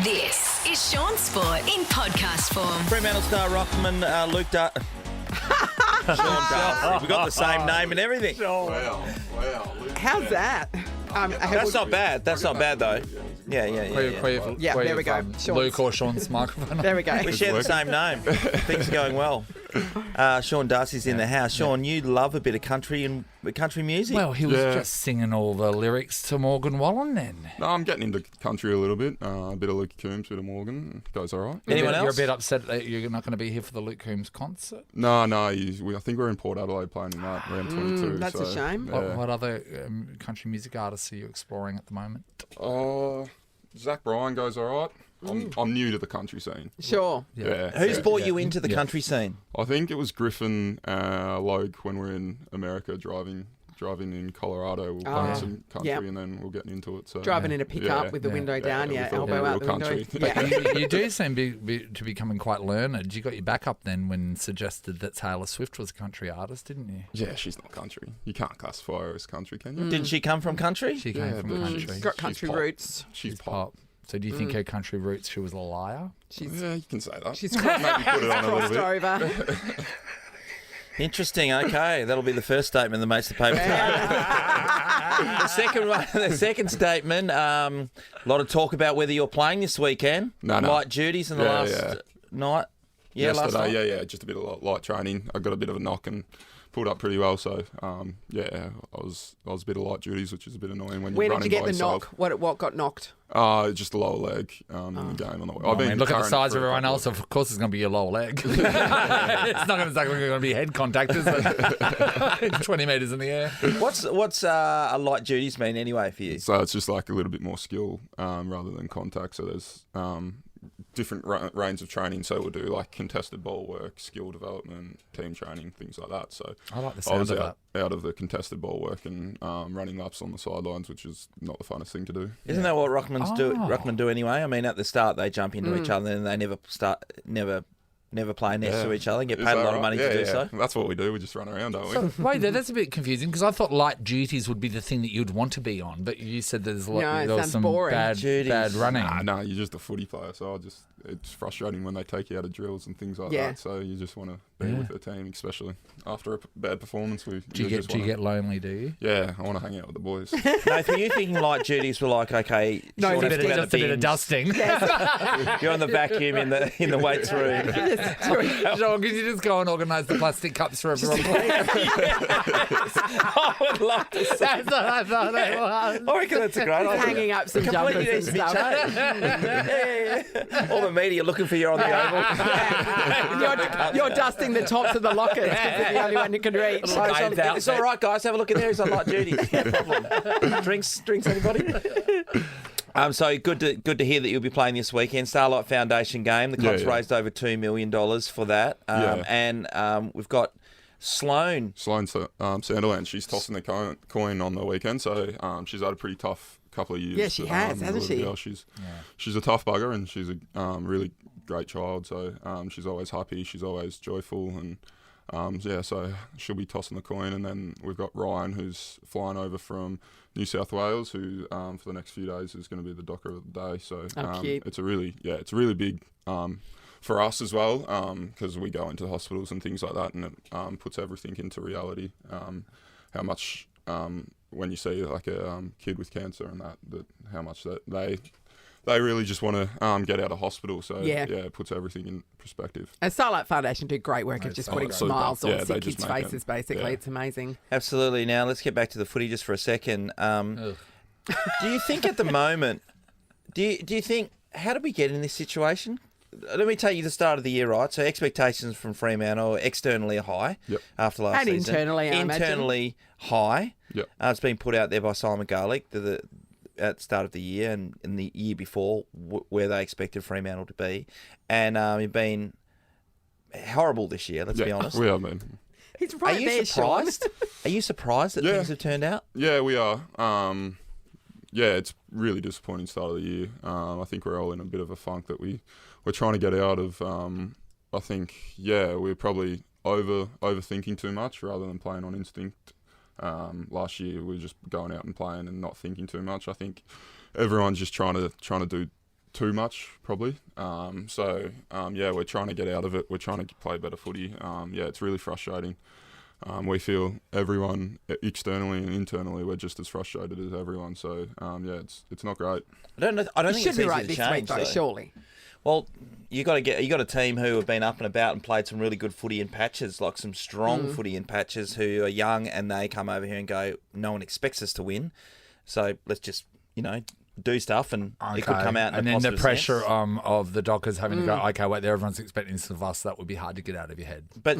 This is Shaun Sport in podcast form. Fremantle star Rockman, Sean Darcy. We got the same name and everything. Wow. How's that? That's not bad. That's not bad though. Yeah. Yeah, there we go. Sean's. Luke or Sean's microphone. There we go. We share the same name. Things are going well. Sean Darcy's in the house. Sean, you love a bit of country and country music. Well, he was just singing all the lyrics to Morgan Wallen then. No, I'm getting into country a little bit. A bit of Luke Combs, a bit of Morgan. Goes all right. Anyone else? You're a bit upset that you're not going to be here for the Luke Combs concert? No. I think we're in Port Adelaide playing in that round 22. That's a shame. Yeah. What other country music artists are you exploring at the moment? Zach Bryan goes all right. I'm new to the country scene. Sure. Yeah. Who's brought you into the country scene? I think it was Griffin Logue when we're in America driving in Colorado. We're playing some country and then we're getting into it. So Driving in a pickup with the window down, we thought elbow out real the window. country. Yeah. You do seem to becoming quite learned. You got your back up then when suggested that Taylor Swift was a country artist, didn't you? Yeah, she's not country. You can't classify her as country, can you? Didn't she come from country? She came from country. She's got country pop. roots. She's pop. So do you think her country roots, she was a liar? Yeah, you can say that. She's crossed, Maybe put it on a little bit. over. Interesting. Okay, that'll be the first statement that makes the paper. The second statement. A lot of talk about whether you're playing this weekend. No. Light duties in the last night. Yeah, last night. Yeah. Just a bit of light training. I got a bit of a knock and pulled up pretty well. So, I was a bit of light duties, which is a bit annoying when you're Where running did you get by the yourself. knock? What got knocked? Just the lower leg in the game on the way. I mean, look at the size of everyone else. Of course, it's going to be your lower leg. It's not going to be head contact, is it? 20 metres in the air. What's a light duties mean anyway for you? So it's just like a little bit more skill rather than contact. So there's different range of training. So we'll do like contested ball work, skill development, team training, things like that. So I like the sound of that. out of the contested ball work and running laps on the sidelines, which is not the funnest thing to do. Isn't that what Ruckman do anyway? I mean, at the start they jump into each other and they never play next to each other and get paid a lot of money to do so. That's what we do. We just run around, don't we? Wait, that's a bit confusing because I thought light duties would be the thing that you'd want to be on, but you said there was some boring. bad running. No, you're just a footy player, so it's frustrating when they take you out of drills and things like that. So you just want to be with the team, especially after a bad performance. Do you get lonely? Do you? Yeah, I want to hang out with the boys. Nathan, you thinking light duties were like okay? No, Sean, just a bit of dusting. You're on the vacuum in the weights room. Sean, could you just go and organise the plastic cups for everyone? I would love to see. That's what I thought it was. I reckon that's a great idea. Hanging up some Completely jumpers needs and to be stuff. changed. All the media looking for you on the oval. You're dusting the tops of the lockers because you're the only one who can reach. It's all right, guys. Have a look in there. He's on light duties. No problem. Drinks, anybody? So good to hear that you'll be playing this weekend. Starlight Foundation game. The club's raised over $2 million for that. And we've got Sloan. Sloan Sanderland. She's tossing the coin on the weekend, so she's had a pretty tough couple of years. Yeah, she has, hasn't she? Girl. She's a tough bugger, and she's a really great child. So she's always happy. She's always joyful, and so she'll be tossing the coin. And then we've got Ryan, who's flying over from New South Wales, who for the next few days is going to be the docker of the day. So it's a really big for us as well, because we go into hospitals and things like that, and it puts everything into reality. How much when you see like a kid with cancer and that how much that they really just want to get out of hospital. So it puts everything in perspective. And Starlight Foundation do great work of just putting smiles on sick kids' faces. Basically, it's amazing. Absolutely. Now let's get back to the footy just for a second. Do you think at the moment? Do you think how did we get in this situation? Let me take you to the start of the year, right? So expectations from Fremantle externally are high after last season. And internally, I internally high. Yep. It's been put out there by Simon Garlick at the start of the year and in the year before where they expected Fremantle to be. And it's been horrible this year, let's be honest. We are, man. He's right Are you there, surprised? Are you surprised that things have turned out? Yeah, we are. It's really disappointing start of the year. I think we're all in a bit of a funk that we're trying to get out of. I think, we're probably overthinking too much rather than playing on instinct. Last year we were just going out and playing and not thinking too much. I think everyone's just trying to do too much, probably. We're trying to get out of it. We're trying to play better footy. It's really frustrating. We feel everyone externally and internally, we're just as frustrated as everyone. So it's not great. I don't think it it's should be easy right to this change, week, though, though. surely. Well, you got a team who have been up and about and played some really good footy in patches, like some strong footy in patches, who are young, and they come over here and go, no one expects us to win, so let's just do stuff, and it could come out in and a then the positive pressure sense. of the Dockers having to go, okay, wait, everyone's expecting this of us. That would be hard to get out of your head. But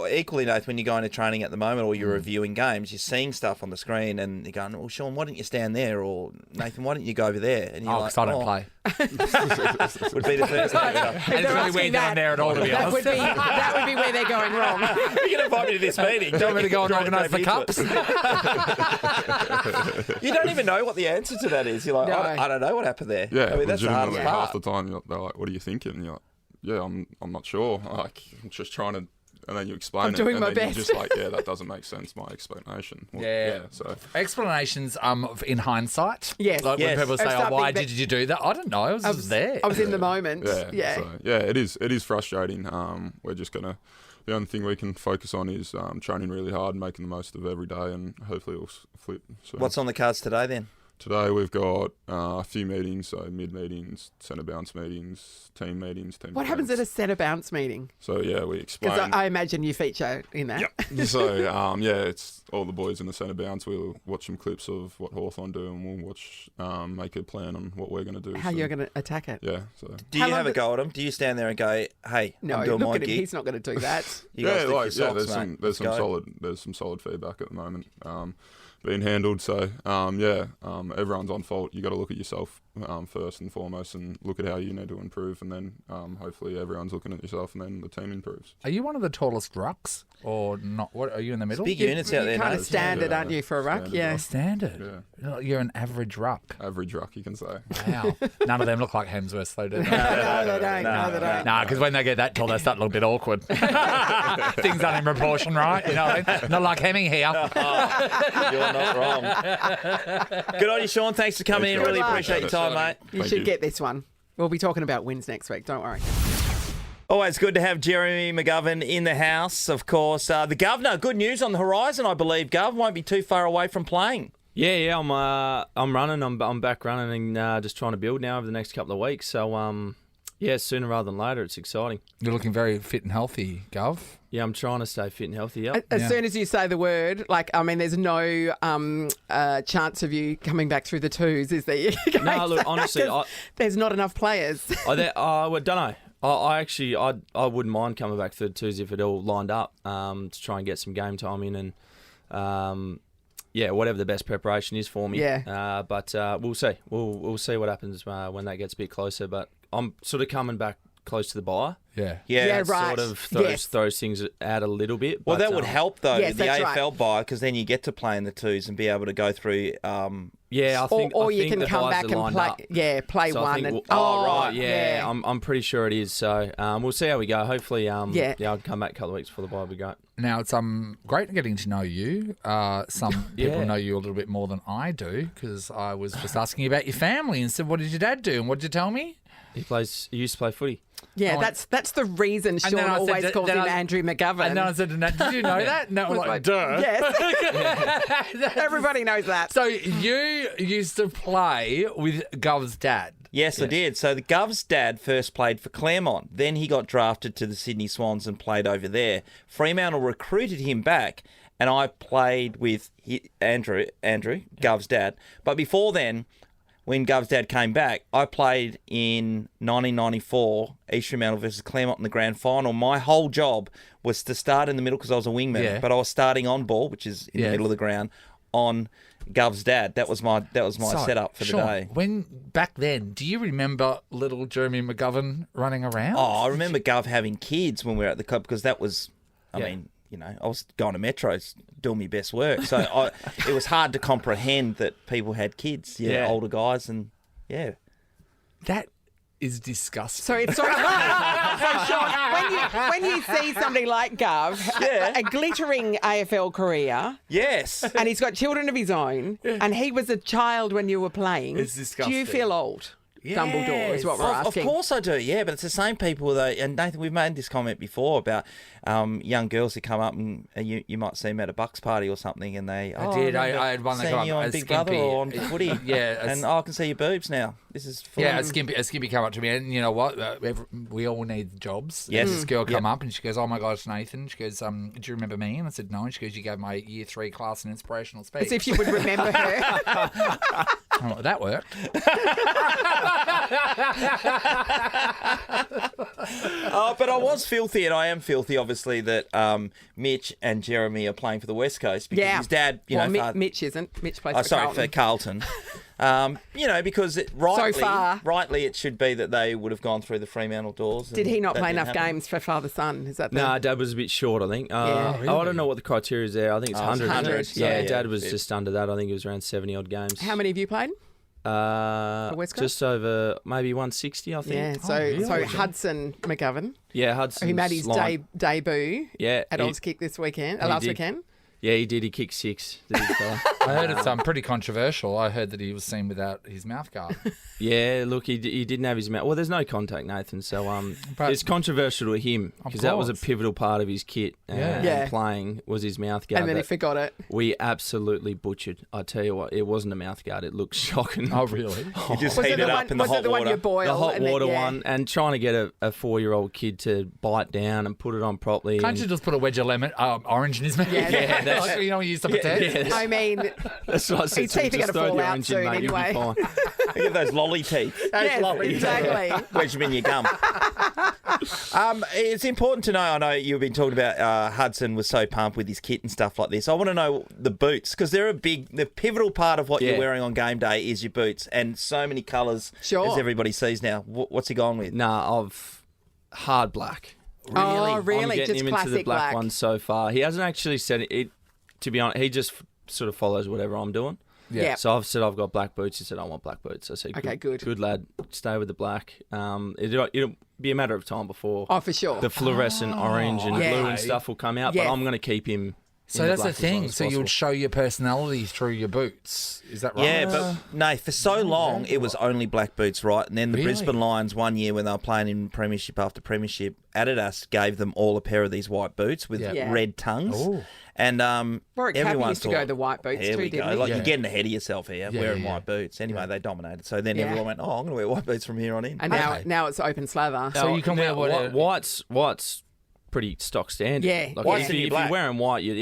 equally, Nathan, when you go into training at the moment or you're reviewing games, you're seeing stuff on the screen and you're going, well, Shaun, why didn't you stand there? Or Nathan, why didn't you go over there? And you're Because I don't play. would be the first thing. And it's really weird down there at all, to be honest. That would be where they're going wrong. You're going to invite me to this meeting. Do you want me to go and organise the cups? You don't even know what the answer to that is. You're like, No. I don't know what happened there. Yeah, I mean, that's the hardest legitimately, part. half the time they're like, "What are you thinking?" And you're like, "Yeah, I'm not sure. Like, I'm just trying to." And then you explain I'm doing and my then best. you're just like, "Yeah, that doesn't make sense." My explanation. Well, so Explanations in hindsight. Yes. Like Yes. when people say, Of something why that- did you do that? I don't know. I was just there. I was in the moment. yeah, so, it is frustrating. We're just gonna. The only thing we can focus on is training really hard and making the most of every day, and hopefully it'll flip. So. What's on the cards today then? Today we've got a few meetings, so mid meetings, centre bounce meetings, team meetings. What happens at a centre bounce meeting? So we explain. Because I imagine you feature in that. Yep. So it's all the boys in the centre bounce. We'll watch some clips of what Hawthorn do, and we'll watch make a plan on what we're going to do. How you're going to attack it. Yeah. So Do you have a go at him? Do you stand there and go, hey, No, I'm doing look my at him. gig? He's not going to do that. You guys stick your socks, there's mate. there's Let's go. some solid feedback at the moment. Being handled. So everyone's on fault. You got to look at yourself first and foremost, and look at how you need to improve, and then hopefully everyone's looking at yourself, and then the team improves. Are you one of the tallest rucks or not? What are you in the middle? Big units out there, You're kind mate. of standard, aren't you, for a ruck? Standard Yeah. ruck. Standard. You're an average ruck. Average ruck, you can say. Wow. None of them look like Hemsworth, though, do they? No, they don't. No, they don't. Nah, because when they get that tall, they start to look a bit awkward. Things aren't in proportion, right? You know what I mean? Not like Hemming here. You're not wrong. Good on you, Shaun. Thanks for coming in. Thanks, Really guys. appreciate your time, mate. You Thank should you. get this one. We'll be talking about wins next week. Don't worry. Always good to have Jeremy McGovern in the house, of course. The Governor, good news on the horizon, I believe. Gov won't be too far away from playing. Yeah, I'm running. I'm back running and just trying to build now over the next couple of weeks. So sooner rather than later, it's exciting. You're looking very fit and healthy, Gov. Yeah, I'm trying to stay fit and healthy. Yep. As soon as you say the word, there's no chance of you coming back through the twos, is there? No, look, honestly, there's not enough players. I don't know. I wouldn't mind coming back through the twos if it all lined up to try and get some game time in and whatever the best preparation is for me. Yeah. But we'll see. We'll see what happens when that gets a bit closer. But I'm sort of coming back close to the bye. Yeah, right. Sort of Yes. throws things out a little bit. Well, but, that would help, though, Yes, the that's AFL bye, because then you get to play in the twos and be able to go through... Yeah, I think. Or I you think can the come guys back are and lined play. up. Yeah, play So I one. think And, yeah. I'm pretty sure it is. So we'll see how we go. Hopefully, I'll come back a couple of weeks before the bye. Will be great. Now, it's great getting to know you. Some people know you a little bit more than I do because I was just asking you about your family and said, what did your dad do? And what did you tell me? He used to play footy. Yeah, Oh, that's the reason And Sean then I said always that- calls then him I- Andrew McGovern. And then I said, did you know that? No, like, duh. Yes. Everybody knows that. So you used to play with Gov's dad. Yes, I did. So the Gov's dad first played for Claremont. Then he got drafted to the Sydney Swans and played over there. Fremantle recruited him back, and I played with Andrew, Gov's dad. But before then, when Gov's dad came back, I played in 1994, East Fremantle versus Claremont in the grand final. My whole job was to start in the middle because I was a wingman, but I was starting on ball, which is in the middle of the ground, on Gov's dad. That was my setup for Sean, the day. When back then, do you remember little Jeremy McGovern running around? Oh, I remember Gov having kids when we were at the club because that was, I mean, I was going to Metros doing my best work. So it was hard to comprehend that people had kids, older guys, and That is disgusting. So it's sort of so Sean, when you see somebody like Gov, a glittering AFL career, yes. and he's got children of his own, and he was a child when you were playing. It's disgusting. Do you feel old? Dumbledore is what we're asking. Of course I do, yeah, but it's the same people that, and Nathan, we've made this comment before about young girls who come up and you might see them at a Bucks party or something, and they I did. I had one that seen got you up on as Big skimpy. Brother or on footy, and I can see your boobs now. This is full Yeah, on. a skimpy come up to me, and you know what? We all need jobs. Yes. And this girl come up, and she goes, "Oh my gosh, Nathan." She goes, "Do you remember me?" And I said, "No." And she goes, "You gave my year 3 class an inspirational speech." As if you would remember her. Oh, that worked. But I was filthy, and I am filthy, obviously, that Mitch and Jeremy are playing for the West Coast because his dad, Mitch isn't. Mitch plays for Carlton. Because rightly it should be that they would have gone through the Fremantle doors. Did he not play enough games for father-son? Is that the... No, Dad was a bit short, I think. really? I don't know what the criteria is there. I think it's 100. 100, so Yeah, Dad was just under that. I think it was around 70-odd games. How many have you played? West Coast? Just over maybe 160, I think. Yeah, so Hudson McGovern, Yeah, Hudson. who made his debut at Oz Kick this weekend, last weekend. Yeah, he did. He kicked 6. The big fella. I heard it's pretty controversial. I heard that he was seen without his mouth guard. Yeah, look, he didn't have his mouth. Well, there's no contact, Nathan. So But- it's controversial to him because that was a course. pivotal part of his kit. Yeah. Playing was his mouth guard. And then he that forgot it. We absolutely butchered. I tell you what, it wasn't a mouth guard. It looked shocking. Oh, really? You just Was heat it it the up one? in the Was hot it the one water. you boiled? The hot and then- water yeah. one, and trying to get a 4-year-old kid to bite down and put it on properly. Can't and- you just put a wedge of lemon, orange in his mouth? Yeah, that's- Like, you know, you used to pretend. Yeah, I mean, that's what I said. his to him, teeth are just gonna throw fall the out orange in, soon mate, you'll be anyway. fine. Get those lolly teeth. yes, exactly. Wedge them in your gum. It's important to know, I know you've been talking about Hudson was so pumped with his kit and stuff like this. I want to know the boots, because they're the pivotal part of what you're wearing on game day is your boots, and so many colours Sure. as everybody sees now. What's he going with? Nah, of hard black. Oh, really? I'm getting Just him into the classic black black. one so far. He hasn't actually said it. To be honest, he just sort of follows whatever I'm doing. Yeah. So I've said I've got black boots. He said I want black boots. I said, Okay, good. Good lad. Stay with the black. It'll be a matter of time before Oh, for sure. the fluorescent orange and Yeah. blue and stuff will come out. Yeah. But I'm going to keep him. So in that's the black as long thing. as So you possible. would show your personality through your boots. Is that right? Yeah, but no, for so long it was only black boots, right? And then the Really? Brisbane Lions one year when they were playing in premiership after premiership, Adidas gave them all a pair of these white boots with Yeah. red tongues. Ooh. And Warwick Cappy everyone used to thought, go the white boots here too, we go. didn't he? Like Yeah. you're getting ahead of yourself here, wearing yeah. white boots. Anyway, they dominated. So then Yeah. everyone went, oh, I'm going to wear white boots from here on in. And now it's open slather. So you can wear whatever. White's pretty stock standard. Yeah. Like White's if, the new if black. you're wearing white, you're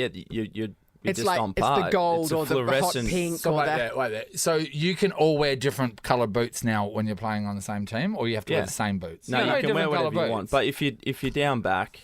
It's just like on it's par. the gold It's a or the hot fluorescent- pink So or wait that. there. So you can all wear different coloured boots now when you're playing on the same team, or you have to wear Yeah. the same boots? No, you can wear different whatever coloured you want. boots. But if you're down back,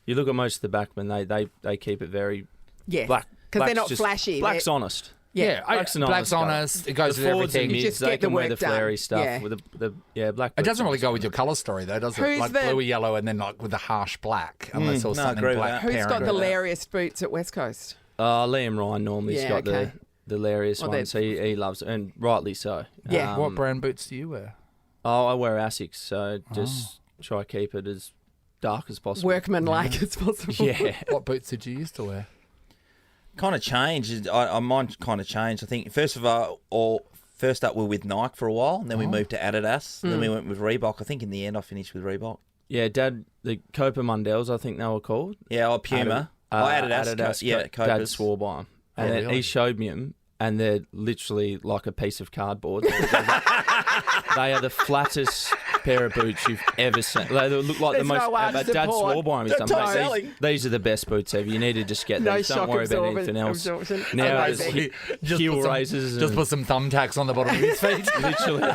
you look at most of the backmen. They keep it very Yeah. black. Because they're Black's not just- flashy. Black's honest. yeah, Black's an black's honest honest. It goes the with forwards and everything. mids, Just they get the can wear the work done. flary stuff Yeah. with the black. It doesn't boots really on. go with your colour story, though, does it? Who's like the- blue, yellow, and then like with the harsh black, unless there was no, I something agree with black. that. Who's parent got the or that. Lariest boots at West Coast? Liam Ryan normally has Yeah, got okay. the Larius Well, ones. He loves it, and rightly so. Yeah. What brand boots do you wear? Oh, I wear Asics, so just try to keep it as dark as possible. Workman-like as possible. Yeah. What boots did you used to wear? Kind of changed. Mine kind of changed. I think, first up, we were with Nike for a while, and then we moved to Adidas. Then we went with Reebok. I think in the end I finished with Reebok. Yeah, Dad, the Copa Mundials, I think they were called. Yeah, Puma. Adidas. Dad Copas. swore by them. And Oh, then really? he showed me them, and they're literally like a piece of cardboard. They are the flattest pair of boots you've ever seen. They look like There's the most. no arch but Dad support. swore by them. He's done, top "Mate, selling." these are the best boots ever. You need to just get No these. Don't shock worry about anything else. absorption. Now Amazing. there's Just heel put some- raisers. Just and- put some thumbtacks on the bottom of his feet. Literally.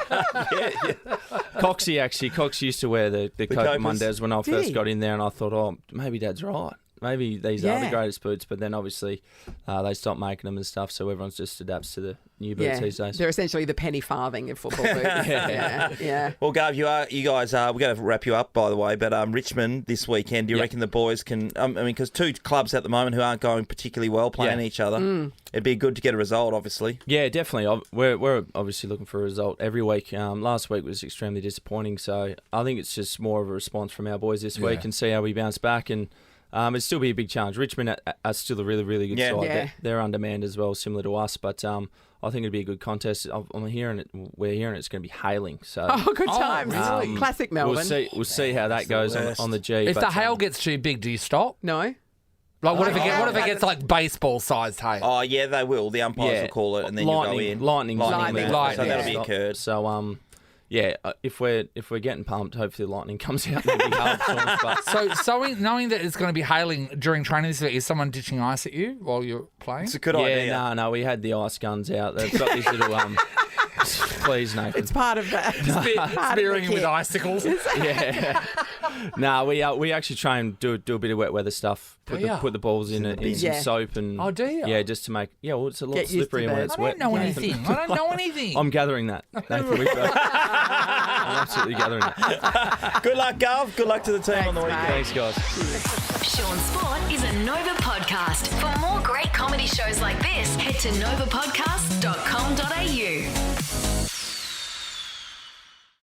Coxie used to wear the Copa Copas. Mundials when I Did first he? got in there, and I thought, oh, maybe Dad's right. Maybe these are the Yeah. greatest boots, but then obviously they stopped making them and stuff, so everyone just adapts to the new boots Yeah. these days. They're essentially the penny farthing of football boots. yeah. Well, Gav, you guys we're going to wrap you up, by the way, but Richmond this weekend, do you reckon the boys can, because two clubs at the moment who aren't going particularly well playing Yeah. each other, it'd be good to get a result, obviously. Yeah, definitely. We're obviously looking for a result every week. Last week was extremely disappointing, so I think it's just more of a response from our boys this week and see how we bounce back. And It'd still be a big challenge. Richmond are still a really, really good Yeah. side. Yeah. They're undemanned as well, similar to us. But I think it'd be a good contest. We're hearing it's going to be hailing. So Oh, good times. really? Classic Melbourne. we'll see how that goes on the G. If but, the hail gets too big, do you stop? No. Like, what if it gets like baseball-sized hail? Oh, yeah, they will. The umpires will call it, and then you go in. Lightning. So Lightning, that'll be yeah. occurred. So yeah, if we're getting pumped, hopefully the lightning comes out. And it'll be hard for us, but So knowing that it's going to be hailing during training this week, is someone ditching ice at you while you're playing? It's a good yeah, idea. no, we had the ice guns out. They've got these little please, Nathan. It's part of that. Spearing him with icicles. Yeah. No, we actually try and do a bit of wet weather stuff. Put the balls in some Yeah. soap and Oh, do you? Yeah, just to make well, it's a lot Get used to slipperier when that. it's I wet. don't know anything. I don't know anything. I'm gathering that, Nathan. I'm absolutely gathering that. Good luck, Gov. Good luck to the team on the weekend. Thanks, guys. Sean Sport is a Nova podcast. For more great comedy shows like this, head to novapodcast.com.au.